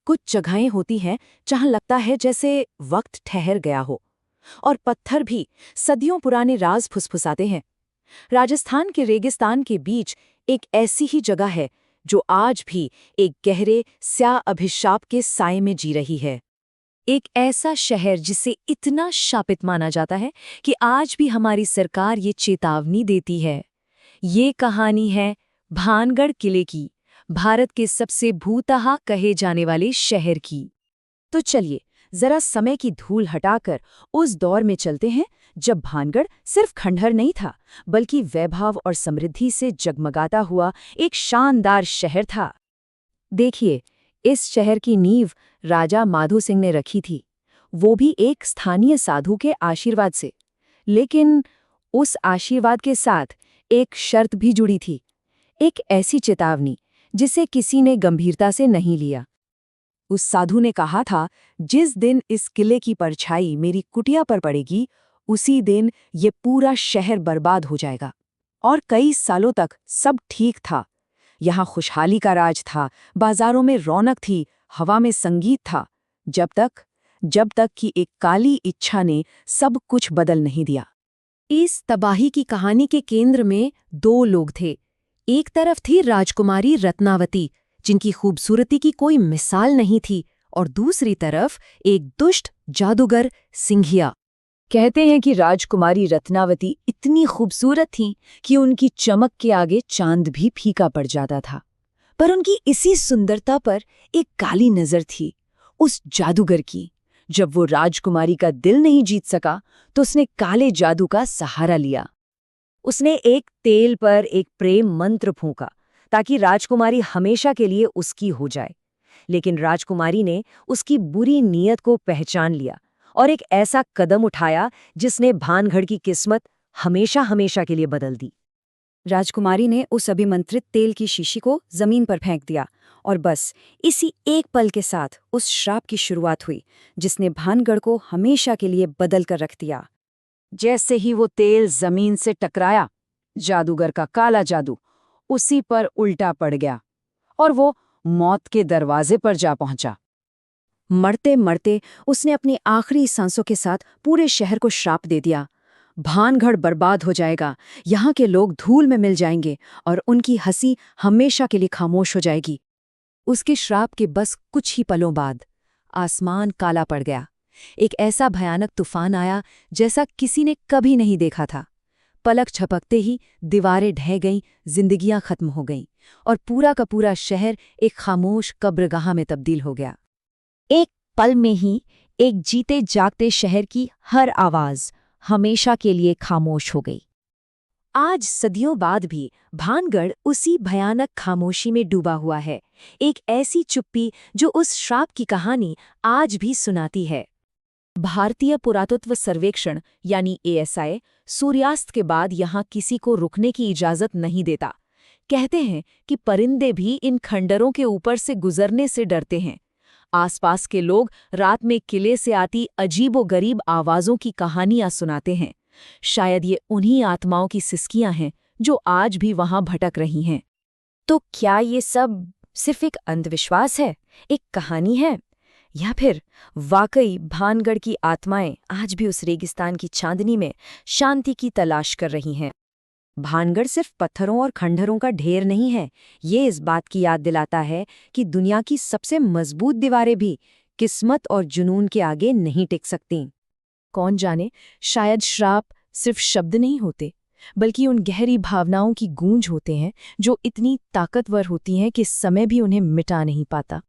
कुछ जगहें होती हैं जहां लगता है जैसे वक्त ठहर गया हो, और पत्थर भी सदियों पुराने राज फुसफुसाते हैं। राजस्थान के रेगिस्तान के बीच एक ऐसी ही जगह है जो आज भी एक गहरे स्या अभिशाप के साए में जी रही है। एक ऐसा शहर जिसे इतना शापित माना जाता है कि आज भी हमारी सरकार ये चेतावनी देती है। ये कहानी है भानगढ़ किले की, भारत के सबसे भूतहा कहे जाने वाले शहर की। तो चलिए जरा समय की धूल हटाकर उस दौर में चलते हैं जब भानगढ़ सिर्फ खंडहर नहीं था, बल्कि वैभव और समृद्धि से जगमगाता हुआ एक शानदार शहर था। देखिए, इस शहर की नींव राजा माधो सिंह ने रखी थी, वो भी एक स्थानीय साधु के आशीर्वाद से। लेकिन उस आशीर्वाद के साथ एक शर्त भी जुड़ी थी, एक ऐसी चेतावनी जिसे किसी ने गंभीरता से नहीं लिया। उस साधु ने कहा था, जिस दिन इस किले की परछाई मेरी कुटिया पर पड़ेगी, उसी दिन ये पूरा शहर बर्बाद हो जाएगा। और कई सालों तक सब ठीक था। यहाँ खुशहाली का राज था, बाजारों में रौनक थी, हवा में संगीत था, जब तक कि एक काली इच्छा ने सब कुछ बदल नहीं दिया। इस तबाही की कहानी के केंद्र में दो लोग थे। एक तरफ थी राजकुमारी रत्नावती, जिनकी खूबसूरती की कोई मिसाल नहीं थी, और दूसरी तरफ एक दुष्ट जादूगर सिंघिया। कहते हैं कि राजकुमारी रत्नावती इतनी खूबसूरत थीं कि उनकी चमक के आगे चांद भी फीका पड़ जाता था। पर उनकी इसी सुंदरता पर एक काली नजर थी, उस जादूगर की। जब वो राजकुमारी का दिल नहीं जीत सका तो उसने काले जादू का सहारा लिया। उसने एक तेल पर एक प्रेम मंत्र फूंका ताकि राजकुमारी हमेशा के लिए उसकी हो जाए। लेकिन राजकुमारी ने उसकी बुरी नीयत को पहचान लिया और एक ऐसा कदम उठाया जिसने भानगढ़ की किस्मत हमेशा हमेशा के लिए बदल दी। राजकुमारी ने उस अभिमंत्रित तेल की शीशी को जमीन पर फेंक दिया, और बस इसी एक पल के साथ उस श्राप की शुरुआत हुई जिसने भानगढ़ को हमेशा के लिए बदल कर रख दिया। जैसे ही वो तेल जमीन से टकराया, जादूगर का काला जादू उसी पर उल्टा पड़ गया और वो मौत के दरवाजे पर जा पहुंचा। मरते मरते उसने अपनी आखिरी सांसों के साथ पूरे शहर को श्राप दे दिया। भानगढ़ बर्बाद हो जाएगा, यहाँ के लोग धूल में मिल जाएंगे और उनकी हंसी हमेशा के लिए खामोश हो जाएगी। उसके श्राप के बस कुछ ही पलों बाद आसमान काला पड़ गया। एक ऐसा भयानक तूफान आया जैसा किसी ने कभी नहीं देखा था। पलक झपकते ही दीवारें ढह गईं, जिंदगियां खत्म हो गईं और पूरा का पूरा शहर एक खामोश कब्रगाह में तब्दील हो गया। एक पल में ही एक जीते जागते शहर की हर आवाज हमेशा के लिए खामोश हो गई। आज सदियों बाद भी भानगढ़ उसी भयानक खामोशी में डूबा हुआ है, एक ऐसी चुप्पी जो उस श्राप की कहानी आज भी सुनाती है। भारतीय पुरातत्व सर्वेक्षण यानी ASI सूर्यास्त के बाद यहाँ किसी को रुकने की इजाजत नहीं देता। कहते हैं कि परिंदे भी इन खंडरों के ऊपर से गुजरने से डरते हैं। आसपास के लोग रात में किले से आती अजीबोगरीब आवाज़ों की कहानियां सुनाते हैं। शायद ये उन्हीं आत्माओं की सिसकियां हैं जो आज भी वहां भटक रही हैं। तो क्या ये सब सिर्फ एक अंधविश्वास है, एक कहानी है, या फिर वाकई भानगढ़ की आत्माएं आज भी उस रेगिस्तान की चांदनी में शांति की तलाश कर रही हैं? भानगढ़ सिर्फ पत्थरों और खंडहरों का ढेर नहीं है, ये इस बात की याद दिलाता है कि दुनिया की सबसे मजबूत दीवारें भी किस्मत और जुनून के आगे नहीं टिक सकतीं। कौन जाने, शायद श्राप सिर्फ शब्द नहीं होते, बल्कि उन गहरी भावनाओं की गूंज होते हैं जो इतनी ताकतवर होती हैं कि समय भी उन्हें मिटा नहीं पाता।